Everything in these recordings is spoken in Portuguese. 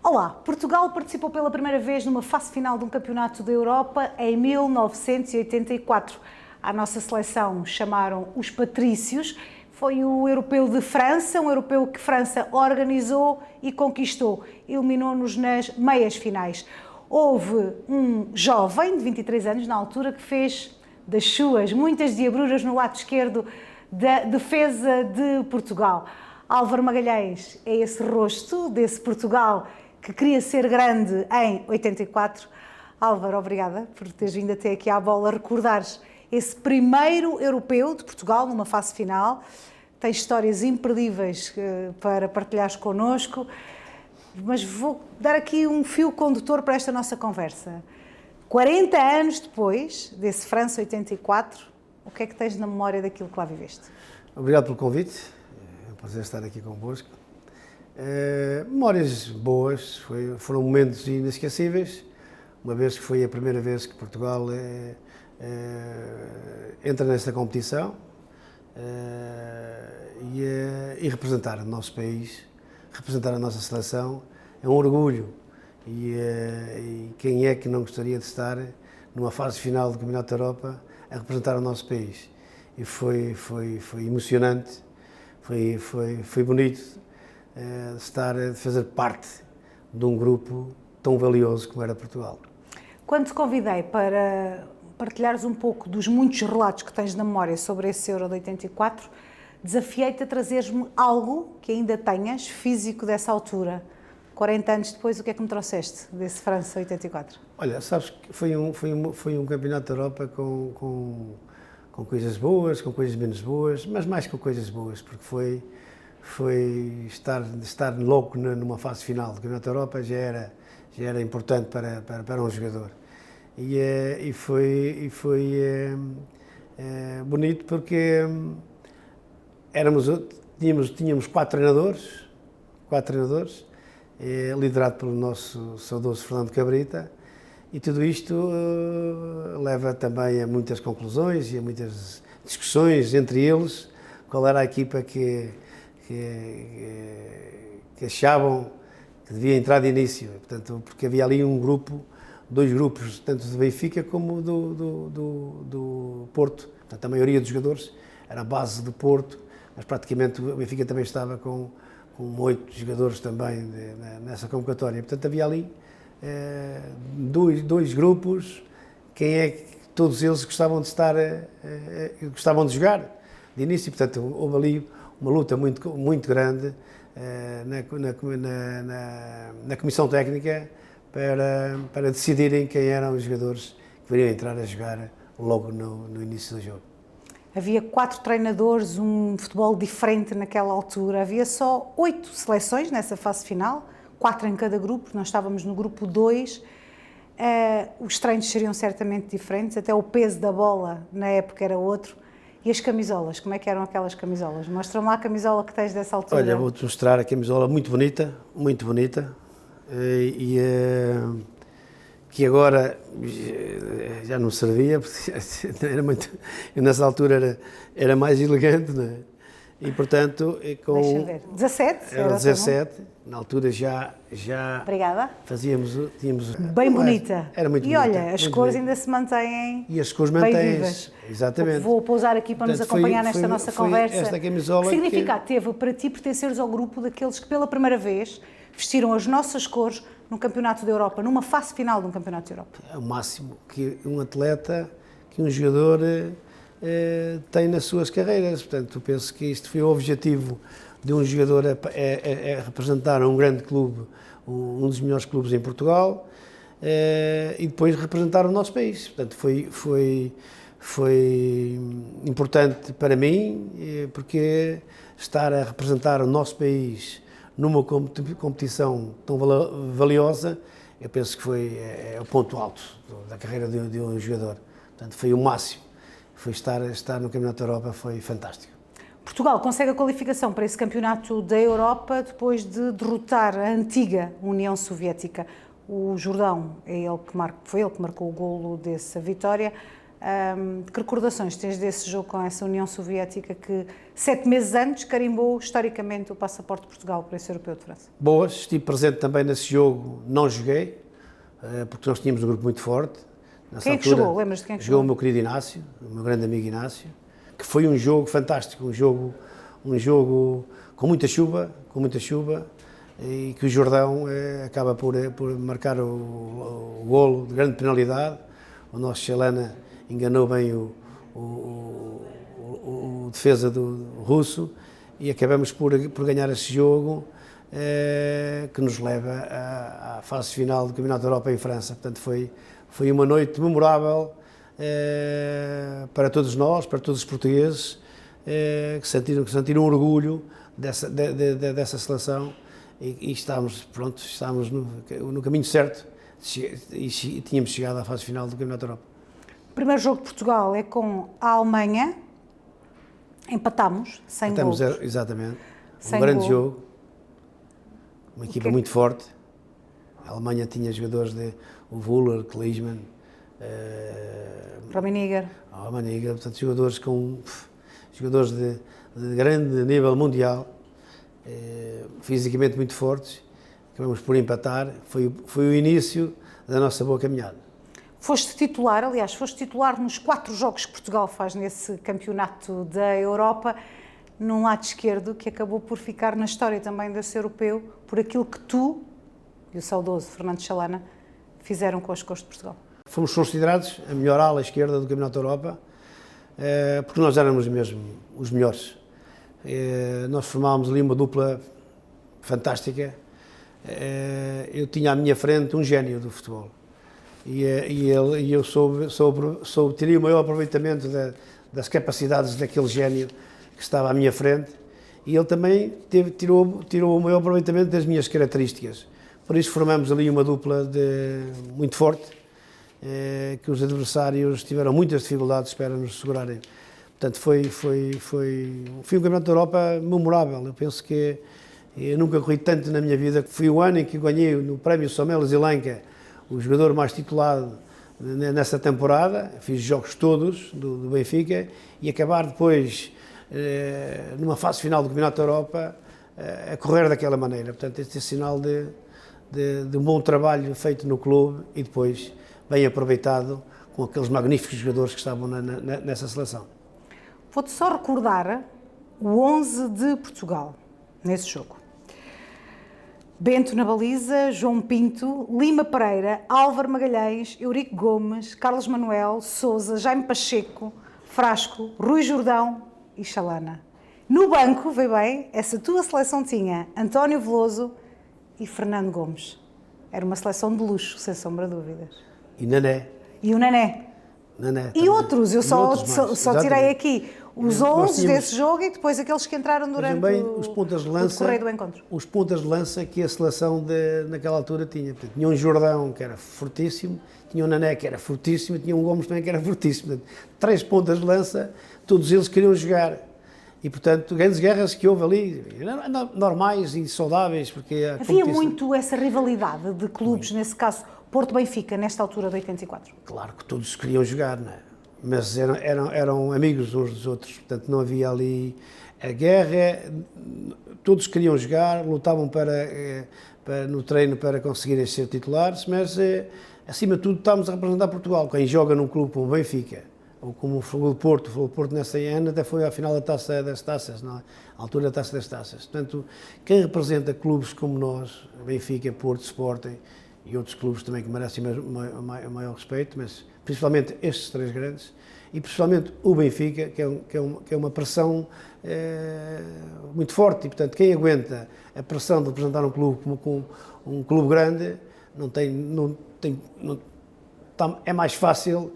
Olá, Portugal participou pela primeira vez numa fase final de um campeonato da Europa em 1984. À nossa seleção chamaram os Patrícios. Foi o Europeu de França, um europeu que França organizou e conquistou. Eliminou-nos nas meias finais. Houve um jovem de 23 anos na altura que fez das suas muitas diabruras no lado esquerdo da defesa de Portugal. Álvaro Magalhães é esse rosto desse Portugal que queria ser grande em 84. Álvaro, obrigada por teres vindo até aqui à bola recordares esse primeiro europeu de Portugal numa fase final. Tens histórias imperdíveis para partilhares connosco, mas vou dar aqui um fio condutor para esta nossa conversa. 40 anos depois desse França 84, o que é que tens na memória daquilo que lá viveste? Obrigado pelo convite, é um prazer estar aqui convosco. Memórias boas, foram momentos inesquecíveis, uma vez que foi a primeira vez que Portugal entra nesta competição e representar o nosso país, representar a nossa seleção, é um orgulho e quem é que não gostaria de estar numa fase final do Campeonato da Europa a representar o nosso país. E foi emocionante, foi bonito de fazer parte de um grupo tão valioso como era Portugal. Quando te convidei para partilhares um pouco dos muitos relatos que tens na memória sobre esse Euro de 84, desafiei-te a trazeres-me algo que ainda tenhas, físico dessa altura. 40 anos depois, o que é que me trouxeste desse França 84? Olha, sabes que foi um campeonato da Europa com coisas boas, com coisas menos boas, mas mais com coisas boas, porque foi estar logo numa fase final do Campeonato da Europa já era importante para um jogador. E foi bonito porque tínhamos quatro treinadores, liderado pelo nosso saudoso Fernando Cabrita, e tudo isto leva também a muitas conclusões e a muitas discussões entre eles, qual era a equipa que achavam que devia entrar de início, portanto, porque havia ali dois grupos, tanto do Benfica como do Porto. Portanto, a maioria dos jogadores era a base do Porto, mas praticamente o Benfica também estava com 8 jogadores também nessa convocatória. Portanto, havia ali dois grupos, todos eles gostavam de gostavam de jogar de início. Portanto, houve ali uma luta muito grande na comissão técnica para decidirem quem eram os jogadores que iriam entrar a jogar logo no início do jogo. Havia 4 treinadores, um futebol diferente naquela altura, havia só 8 seleções nessa fase final, 4 em cada grupo, nós estávamos no grupo 2, os treinos seriam certamente diferentes, até o peso da bola na época era outro. E as camisolas, como é que eram aquelas camisolas? Mostra-me lá a camisola que tens dessa altura. Olha, vou-te mostrar a camisola muito bonita, que agora já não servia, porque eu nessa altura era mais elegante, não é? E portanto, Deixa ver, 17? Era 17, na altura já Obrigada. tínhamos... Bem bonita. Era muito bonita. E olha, as cores bonita. Ainda se mantêm. E as cores mantêm-se. Exatamente. Vou pousar aqui para portanto, nos acompanhar nesta nossa conversa. Esta camisola que significado teve para ti pertenceres ao grupo daqueles que pela primeira vez vestiram as nossas cores no Campeonato da Europa, numa fase final de um Campeonato da Europa? É o máximo que um atleta, que um jogador tem nas suas carreiras. Portanto, penso que isto foi o objetivo de um jogador representar um grande clube, um dos melhores clubes em Portugal, e depois representar o nosso país. Portanto, foi importante para mim, porque estar a representar o nosso país numa competição tão valiosa, eu penso que é o ponto alto da carreira de um jogador. Portanto, foi o máximo. Foi estar no Campeonato da Europa, foi fantástico. Portugal consegue a qualificação para esse Campeonato da Europa depois de derrotar a antiga União Soviética. O Jordão foi ele que marcou o golo dessa vitória. Que recordações tens desse jogo com essa União Soviética que 7 meses antes carimbou historicamente o passaporte de Portugal para esse Europeu de França? Boas, estive presente também nesse jogo, não joguei, porque nós tínhamos um grupo muito forte. Quem é que jogou? Lembras de quem é que jogou? Jogou o meu querido Inácio, o meu grande amigo Inácio, que foi um jogo fantástico, um jogo com muita chuva, e que o Jordão acaba por marcar o golo de grande penalidade. O nosso Chalana enganou bem o defesa do russo e acabamos por ganhar esse jogo, que nos leva à fase final do Campeonato da Europa em França. Portanto, foi uma noite memorável para todos nós, para todos os portugueses, que sentiram orgulho dessa seleção e estávamos no caminho certo e tínhamos chegado à fase final do Campeonato da Europa. O primeiro jogo de Portugal é com a Alemanha, empatámos, sem golos. Exatamente, Sem um grande gol. jogo, uma equipa muito forte. A Alemanha tinha jogadores o Müller, Klinsmann, Rummenigge. Portanto, jogadores de grande nível mundial, fisicamente muito fortes. Acabamos por empatar, foi o início da nossa boa caminhada. Foste titular nos 4 jogos que Portugal faz nesse campeonato da Europa, num lado esquerdo que acabou por ficar na história também desse europeu, por aquilo que tu e o saudoso Fernando Chalana fizeram com as cores de Portugal. Fomos considerados a melhor ala esquerda do Campeonato da Europa, porque nós éramos mesmo os melhores. Nós formámos ali uma dupla fantástica. Eu tinha à minha frente um gênio do futebol. E eu teria o maior aproveitamento das capacidades daquele gênio que estava à minha frente, e ele também tirou o maior aproveitamento das minhas características. Por isso formamos ali uma dupla muito forte, que os adversários tiveram muitas dificuldades para nos segurarem. Portanto, foi um Campeonato da Europa memorável. Eu penso que eu nunca corri tanto na minha vida. Foi o ano em que ganhei no Prémio Sommel Zilanka o jogador mais titulado nessa temporada. Fiz jogos todos do Benfica e acabar depois, numa fase final do Campeonato da Europa, a correr daquela maneira. Portanto, este é sinal de um bom trabalho feito no clube e depois bem aproveitado com aqueles magníficos jogadores que estavam nessa seleção. Vou-te só recordar o 11 de Portugal nesse jogo. Bento na baliza, João Pinto, Lima Pereira, Álvaro Magalhães, Eurico Gomes, Carlos Manuel, Sousa, Jaime Pacheco, Frasco, Rui Jordão e Chalana. No banco, vê bem, essa tua seleção tinha António Veloso e Fernando Gomes. Era uma seleção de luxo, sem sombra de dúvidas. E Nané. E o Nané. E outros, eu só tirei aqui os 11 desse jogo e depois aqueles que entraram durante o decorrer do encontro. Os pontas de lança que a seleção naquela altura tinha. Portanto, tinha um Jordão que era fortíssimo, tinha um Nané que era fortíssimo e tinha um Gomes também que era fortíssimo. Portanto, 3 pontas de lança, todos eles queriam jogar. E, portanto, grandes guerras que houve ali, normais e saudáveis, porque havia muito essa rivalidade de clubes, nesse caso Porto-Benfica, nesta altura de 84. Claro que todos queriam jogar, não é? Mas eram amigos uns dos outros, portanto não havia ali a guerra, todos queriam jogar, lutavam no treino para conseguirem ser titulares, mas acima de tudo estávamos a representar Portugal. Quem joga num clube como o Benfica, ou como o Futebol do Porto nessa ano até foi à final da Taça das Taças, não é? À altura da Taça das Taças. Portanto, quem representa clubes como nós, Benfica, Porto, Sporting e outros clubes também que merecem o maior respeito, mas principalmente estes 3 grandes, e principalmente o Benfica, que é uma pressão muito forte, e portanto quem aguenta a pressão de representar um clube como um clube grande, é mais fácil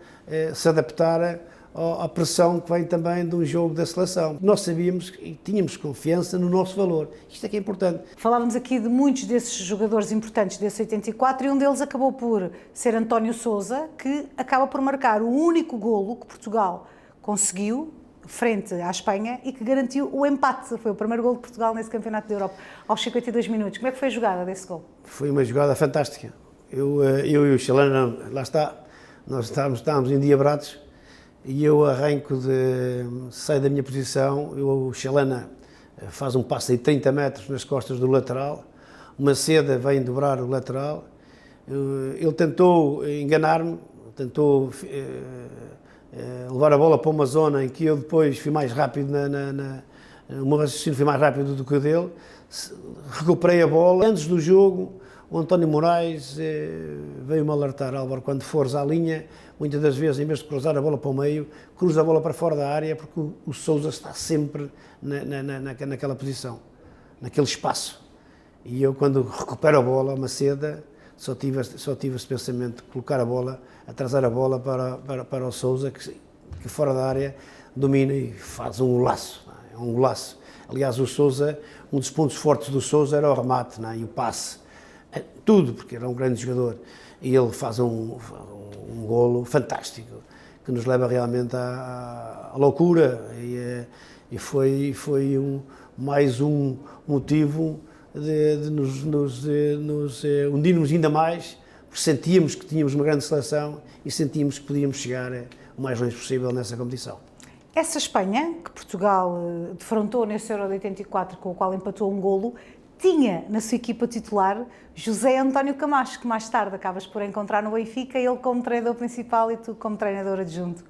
se adaptar à pressão que vem também de um jogo da seleção. Nós sabíamos e tínhamos confiança no nosso valor. Isto é que é importante. Falávamos aqui de muitos desses jogadores importantes desse 84 e um deles acabou por ser António Sousa, que acaba por marcar o único golo que Portugal conseguiu frente à Espanha e que garantiu o empate. Foi o primeiro golo de Portugal nesse Campeonato da Europa, aos 52 minutos. Como é que foi a jogada desse golo? Foi uma jogada fantástica. Eu e o Chalana, lá está, nós estávamos endiabrados e eu saio da minha posição, o Chalana faz um passo de 30 metros nas costas do lateral, uma Maceda vem dobrar o lateral, ele tentou enganar-me, tentou levar a bola para uma zona em que eu depois fui mais rápido, o meu raciocínio foi mais rápido do que o dele, recuperei a bola. Antes do jogo, o António Moraes veio-me alertar: Álvaro, quando fores à linha, muitas das vezes, em vez de cruzar a bola para o meio, cruza a bola para fora da área, porque o Sousa está sempre naquela posição, naquele espaço. E eu, quando recupero a bola, Maceda, só tive esse pensamento de colocar a bola, atrasar a bola para o Sousa, que fora da área domina e faz um golaço. É um golaço. Aliás, o Sousa, um dos pontos fortes do Sousa era o remate, e o passe. Tudo, porque era um grande jogador. E ele faz um golo fantástico, que nos leva realmente à loucura. E foi mais um motivo de nos unirmos ainda mais, porque sentíamos que tínhamos uma grande seleção e sentíamos que podíamos chegar o mais longe possível nessa competição. Essa Espanha, que Portugal defrontou nesse Euro de 84, com o qual empatou um golo, tinha na sua equipa titular José António Camacho, que mais tarde acabas por encontrar no Benfica, ele como treinador principal e tu como treinador adjunto.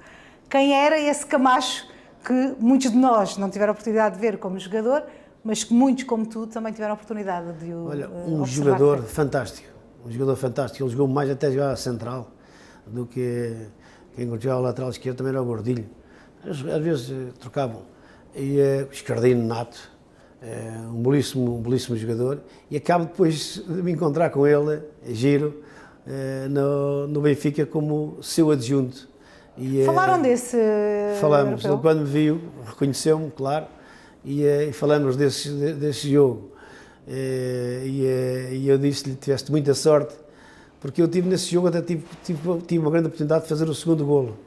Quem era esse Camacho que muitos de nós não tiveram a oportunidade de ver como jogador, mas que muitos, como tu, também tiveram a oportunidade de o Olha, um jogador fantástico, ele jogou mais até jogar a central do que quem jogava a lateral esquerdo, também era o Gordilho. Às vezes trocavam. E Escardino nato, um belíssimo jogador, e acabo depois de me encontrar com ele, giro, no Benfica como seu adjunto. Falaram desse Falamos, europeu? ele quando me viu, reconheceu-me, claro, e falamos desse jogo. E eu disse-lhe: tiveste muita sorte, porque eu tive nesse jogo, até tive uma grande oportunidade de fazer o segundo golo.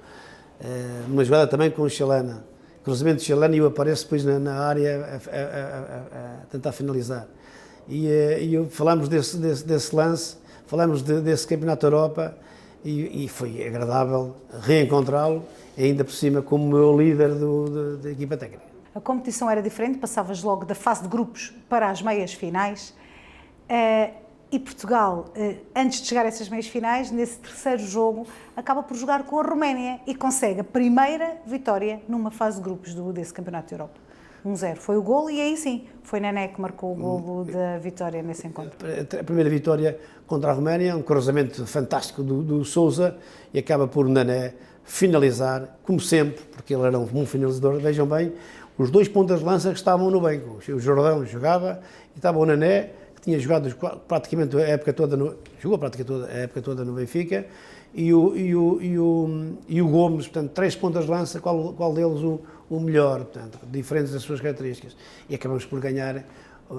Numa jogada também com o Chalana, cruzamento de Chalana, e eu apareço depois na área a tentar finalizar. E falámos desse lance, falámos desse Campeonato da Europa, e foi agradável reencontrá-lo, ainda por cima como meu líder da equipa técnica. A competição era diferente, passavas logo da fase de grupos para as meias finais. E Portugal, antes de chegar a essas meias finais, nesse terceiro jogo, acaba por jogar com a Roménia e consegue a primeira vitória numa fase de grupos desse Campeonato da Europa. 1-0 foi o golo, e aí sim, foi Nené que marcou o golo da vitória nesse encontro. A primeira vitória contra a Roménia, um cruzamento fantástico do Sousa, e acaba por Nené finalizar, como sempre, porque ele era um finalizador. Vejam bem, os dois pontas de lança que estavam no banco. O Jordão jogava e estava o Nené, que tinha jogado praticamente a época toda no Benfica, e o Gomes, portanto, três pontas de lança, qual deles o melhor, portanto, diferentes das suas características. E acabamos por ganhar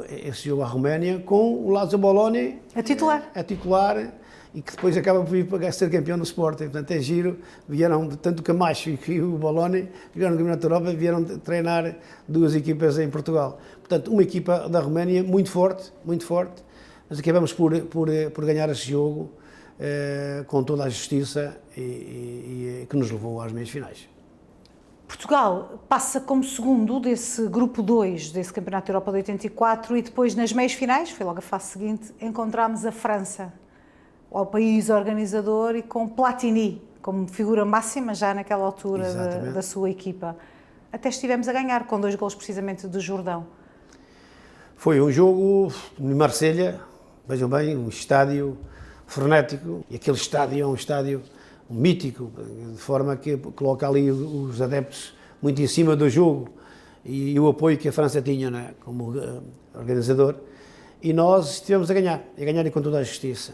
esse jogo à Roménia com o Lázaro Bologna a titular, e que depois acaba por ir para ser campeão no Sporting. Portanto, é giro, vieram, tanto o Camacho e o Bologna, jogaram no Campeonato da Europa, vieram treinar duas equipas em Portugal. Portanto, uma equipa da Roménia muito forte, mas acabamos por ganhar esse jogo com toda a justiça, e que nos levou às meias finais. Portugal passa como segundo desse grupo 2 desse Campeonato da Europa de 84, e depois nas meias finais, foi logo a fase seguinte, encontramos a França, ao país organizador, e com Platini como figura máxima já naquela altura da sua equipa. Até estivemos a ganhar com 2 golos precisamente do Jordão. Foi um jogo em Marselha, vejam bem, um estádio frenético, e aquele estádio é um estádio mítico, de forma que coloca ali os adeptos muito em cima do jogo, e o apoio que a França tinha, né, como organizador, e nós estivemos a ganhar e com toda a justiça.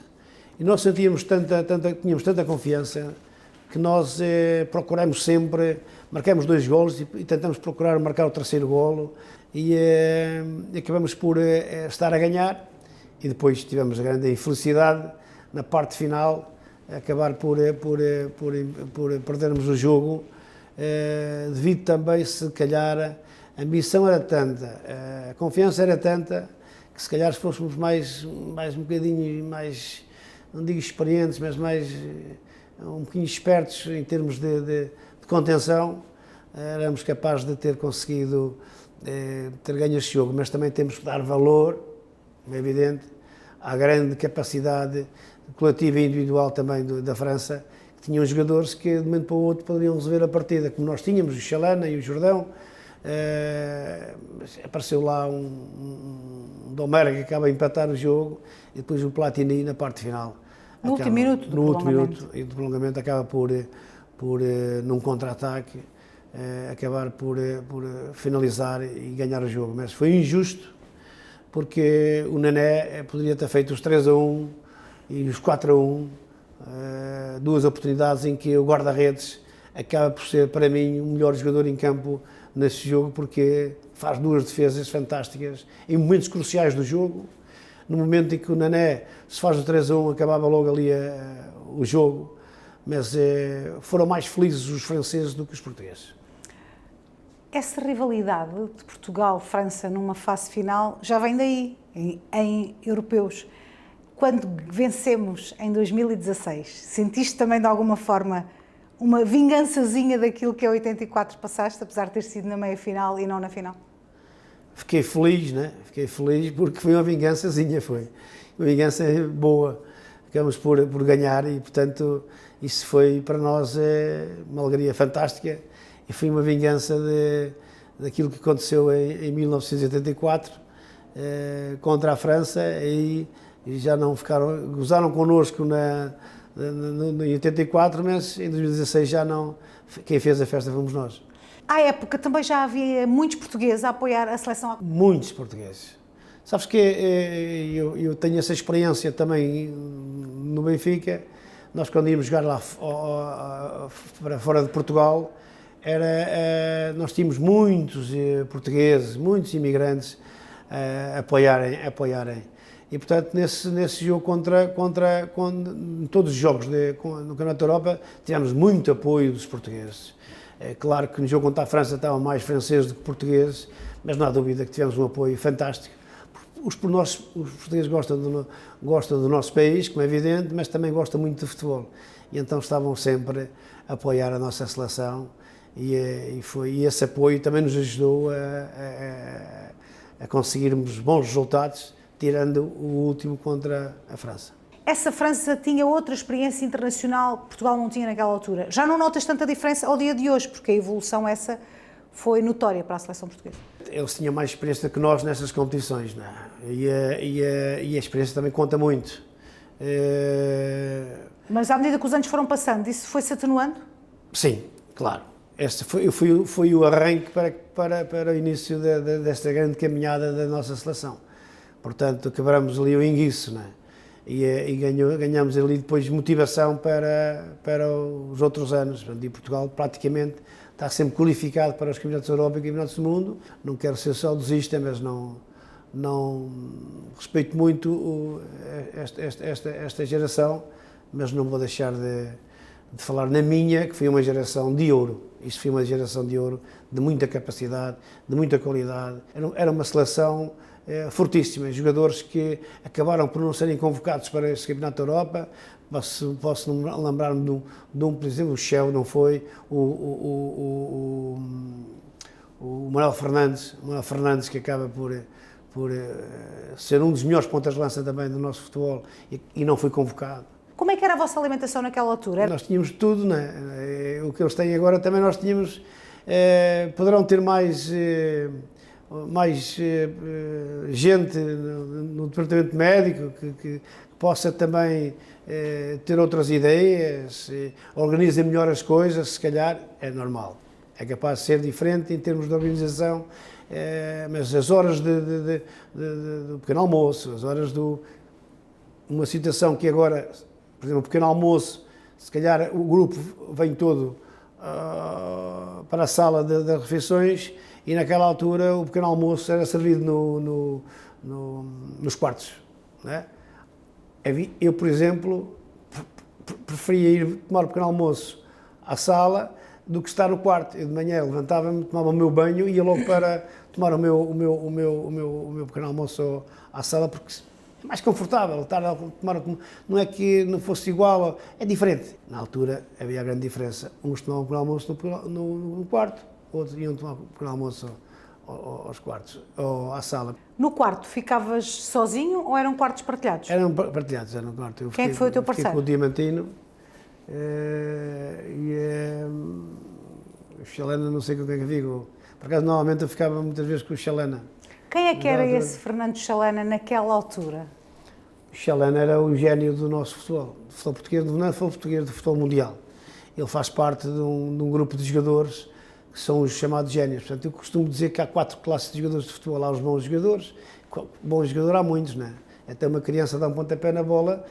E nós tínhamos tanta confiança, que nós procuramos sempre, marcamos 2 golos e tentamos procurar marcar o terceiro golo, e acabamos por estar a ganhar, e depois tivemos a grande infelicidade na parte final, acabar por perdermos o jogo, devido também, se calhar, a ambição era tanta, a confiança era tanta, que se calhar se fôssemos mais um bocadinho mais, não digo experientes, mas mais um bocadinho espertos em termos de contenção, éramos capazes de ter conseguido ter ganho este jogo, mas também temos que dar valor, é evidente, à grande capacidade coletiva e individual também da França, que tinham jogadores que de um momento para o outro poderiam resolver a partida, como nós tínhamos, o Chalana e o Jordão. Apareceu lá um Domera que acaba a empatar o jogo e depois o Platini na parte final. No último minuto do prolongamento acaba por num contra-ataque, acabar por finalizar e ganhar o jogo. Mas foi injusto, porque o Nané poderia ter feito os 3-1 e os 4-1, duas oportunidades em que o guarda-redes acaba por ser, para mim, o melhor jogador em campo nesse jogo, porque faz duas defesas fantásticas em momentos cruciais do jogo. No momento em que o Nané se faz o 3-1, acabava logo ali o jogo, mas foram mais felizes os franceses do que os portugueses. Essa rivalidade de Portugal-França numa fase final já vem daí, em europeus. Quando vencemos em 2016, sentiste também de alguma forma uma vingançazinha daquilo que a 84 passaste, apesar de ter sido na meia-final e não na final? Fiquei feliz, né? Fiquei feliz porque foi uma vingançazinha, foi. Uma vingança boa. Ficamos por ganhar e, portanto, isso foi para nós uma alegria fantástica e foi uma vingança daquilo que aconteceu em 1984 contra a França e já não ficaram, gozaram connosco em 84, mas em 2016 já não, quem fez a festa fomos nós. À época também já havia muitos portugueses a apoiar a seleção? Muitos portugueses. Sabes que eu tenho essa experiência também no Benfica. Nós quando íamos jogar lá para fora de Portugal, nós tínhamos muitos portugueses, muitos imigrantes a apoiarem. E portanto nesse jogo contra todos os jogos no Campeonato da Europa tivemos muito apoio dos portugueses. É claro que no jogo contra a França estavam mais franceses do que portugueses, mas não há dúvida que tivemos um apoio fantástico. Os portugueses gostam do nosso país, como é evidente, mas também gostam muito de futebol. E então estavam sempre a apoiar a nossa seleção e esse apoio também nos ajudou a conseguirmos bons resultados, tirando o último contra a França. Essa França tinha outra experiência internacional que Portugal não tinha naquela altura. Já não notas tanta diferença ao dia de hoje, porque a evolução essa foi notória para a seleção portuguesa. Eles tinham mais experiência que nós nessas competições, não é? E a experiência também conta muito. Mas à medida que os anos foram passando, isso foi-se atenuando? Sim, claro. Este foi o arranque para o início desta grande caminhada da nossa seleção. Portanto, quebramos ali o enguiço, não é? E ganhamos ali depois motivação para os outros anos. E Portugal praticamente está sempre qualificado para os Campeonatos da Europa e Campeonatos do Mundo. Não quero ser saudosista, mas não respeito muito esta geração, mas não vou deixar de falar na minha, que foi uma geração de ouro. Isto foi uma geração de ouro, de muita capacidade, de muita qualidade. Era uma seleção fortíssima, jogadores que acabaram por não serem convocados para este Campeonato da Europa. Posso lembrar-me de um, por exemplo, o Shell não foi, o Manuel Fernandes, que acaba por ser um dos melhores pontas de lança também do nosso futebol e não foi convocado. Como é que era a vossa alimentação naquela altura? Nós tínhamos tudo, não é? O que eles têm agora também nós tínhamos. Poderão ter mais gente no departamento médico que possa também ter outras ideias, organizem melhor as coisas, se calhar é normal. É capaz de ser diferente em termos de organização, mas as horas do pequeno almoço, as horas uma situação que agora, por exemplo, o pequeno almoço, se calhar o grupo vem todo para a sala das refeições e naquela altura o pequeno almoço era servido nos quartos, não é? Eu, por exemplo, preferia ir tomar o pequeno almoço à sala do que estar no quarto. Eu de manhã levantava-me, tomava o meu banho e ia logo para tomar o meu pequeno almoço à sala, porque mais confortável, estar a tomar, não é que não fosse igual, é diferente. Na altura havia a grande diferença, uns tomavam o pequeno almoço no quarto, outros iam tomar o pequeno almoço aos quartos, ou à sala. No quarto ficavas sozinho ou eram quartos partilhados? Eram partilhados, eram no quarto. Quem é que foi o teu parceiro? Fiquei com o Diamantino o Chalana, não sei com quem é que fico. Por acaso, normalmente eu ficava muitas vezes com o Chalana. Quem é que era esse Fernando Chalana naquela altura? O Chalana era o gênio do nosso futebol, do futebol português, não é futebol português, do futebol mundial. Ele faz parte de um grupo de jogadores que são os chamados génios. Portanto, eu costumo dizer que há 4 classes de jogadores de futebol. Há os bons jogadores, bons jogadores há muitos, não é? Até uma criança dá um pontapé na bola,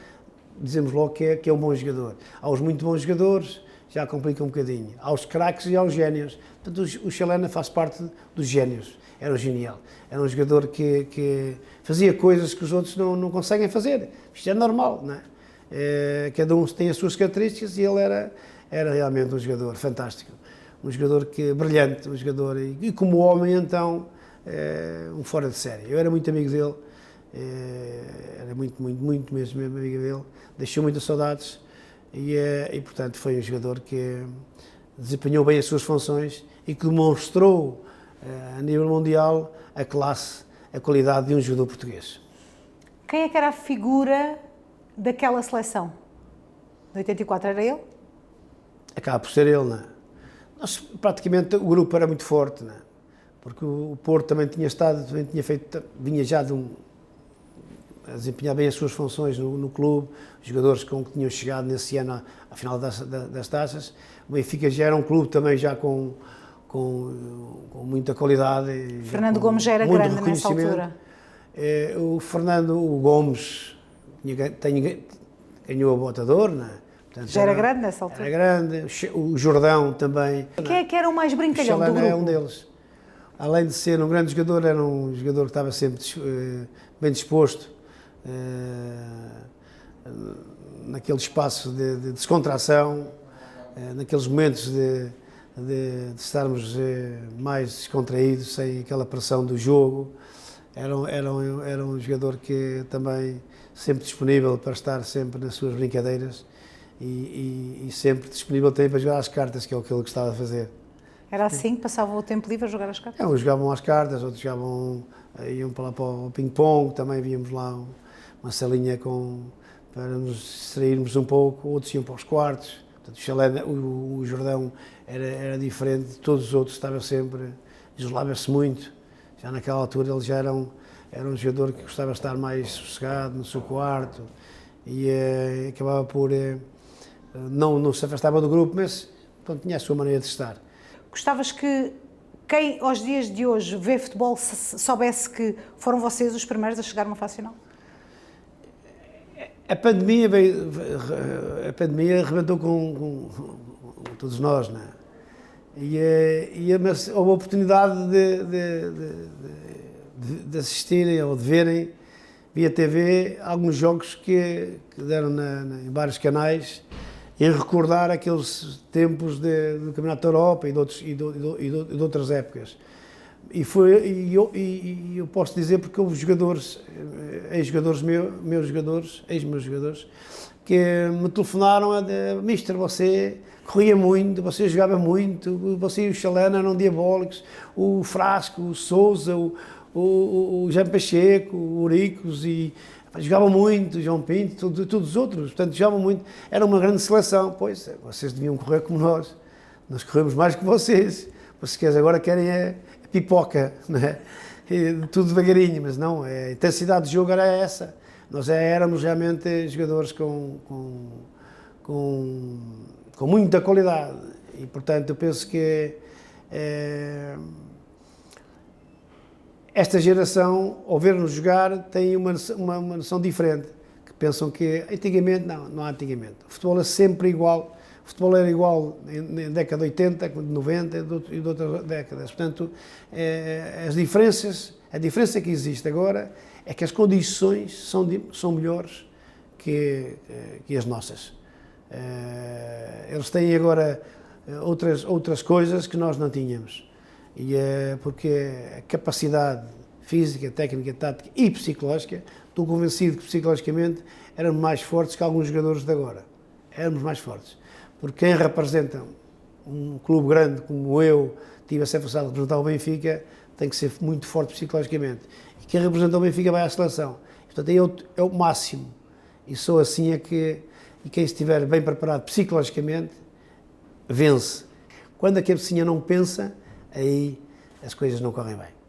dizemos logo que é um bom jogador. Há os muito bons jogadores, já complica um bocadinho. Há os craques e há os génios. Portanto, o Chalana faz parte dos génios. Era um genial. Era um jogador que fazia coisas que os outros não conseguem fazer. Isto é normal, não é? Cada um tem as suas características e ele era realmente um jogador fantástico. Um jogador brilhante, um jogador, e como homem, então, um fora de série. Eu era muito amigo dele, era muito mesmo amigo dele, deixou muitas saudades e, portanto, foi um jogador que desempenhou bem as suas funções e que demonstrou, a nível mundial, a classe, a qualidade de um jogador português. Quem é que era a figura daquela seleção? De 84 era ele? Acaba por ser ele, não é? Nós, praticamente, o grupo era muito forte, não é? Porque o Porto também vinha já a desempenhar bem as suas funções no clube, os jogadores que tinham chegado nesse ano à final das taças. O Benfica já era um clube também já com muita qualidade. Fernando Gomes já era grande nessa altura. O Fernando Gomes ganhou a Bota de Ouro, não é? Portanto, já era grande nessa altura? Era grande. O Jordão também. Quem é que era o mais brincalhão do grupo? É um deles. Além de ser um grande jogador, era um jogador que estava sempre bem disposto, naquele espaço de descontração, naqueles momentos de estarmos mais descontraídos, sem aquela pressão do jogo. Era um jogador que também sempre disponível para estar sempre nas suas brincadeiras e sempre disponível também para jogar às cartas, que é o que ele gostava de fazer. Era assim que passavam o tempo livre a jogar às cartas? Uns jogavam às cartas, outros iam para lá para o ping-pong, também víamos lá uma salinha para nos distrairmos um pouco, outros iam para os quartos. Portanto, o Jordão era diferente de todos os outros, estava sempre, isolava-se muito. Já naquela altura ele já era um jogador que gostava de estar mais sossegado no seu quarto e acabava por não se afastava do grupo, mas portanto, tinha a sua maneira de estar. Gostavas que quem aos dias de hoje vê futebol soubesse que foram vocês os primeiros a chegar a uma fase final? A pandemia arrebentou com todos nós, não é? Mas houve a oportunidade de assistirem ou de verem via TV alguns jogos que deram em vários canais em recordar aqueles tempos do Campeonato da Europa e de outras épocas. Eu posso dizer porque houve jogadores, ex-jogadores meus jogadores, que me telefonaram a dizer: Mister, você corria muito, você jogava muito, você e o Chalana eram diabólicos, o Frasco, o Sousa, o Jean Pacheco, o Uricos, e jogavam muito, o João Pinto, todos os outros, portanto jogavam muito, era uma grande seleção. Pois, vocês deviam correr como nós corremos mais que vocês agora querem a pipoca, não é? Tudo devagarinho, mas não, a intensidade de jogo era essa. Nós éramos realmente jogadores com muita qualidade e, portanto, eu penso que esta geração, ao ver-nos jogar, tem uma noção diferente, que pensam que antigamente, não há antigamente. O futebol é sempre igual, o futebol era igual na década de 80, de 90 e de outras décadas. Portanto, a diferença que existe agora é que as condições são melhores que as nossas. Eles têm agora outras coisas que nós não tínhamos. Porque a capacidade física, técnica, tática e psicológica, estou convencido que psicologicamente éramos mais fortes que alguns jogadores de agora. Éramos mais fortes. Porque quem representa um clube grande como eu, tive essa facilidade de representar o Benfica, tem que ser muito forte psicologicamente. E quem representa o Benfica vai à seleção. Portanto, é o máximo. E só assim é que, e quem estiver bem preparado psicologicamente, vence. Quando a cabecinha não pensa, aí as coisas não correm bem.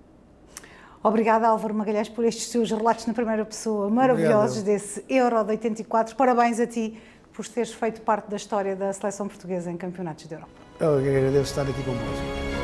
Obrigada, Álvaro Magalhães, por estes seus relatos na primeira pessoa maravilhosos desse Euro de 84. Parabéns a ti por teres feito parte da história da seleção portuguesa em campeonatos de Europa. Eu agradeço estar aqui convosco.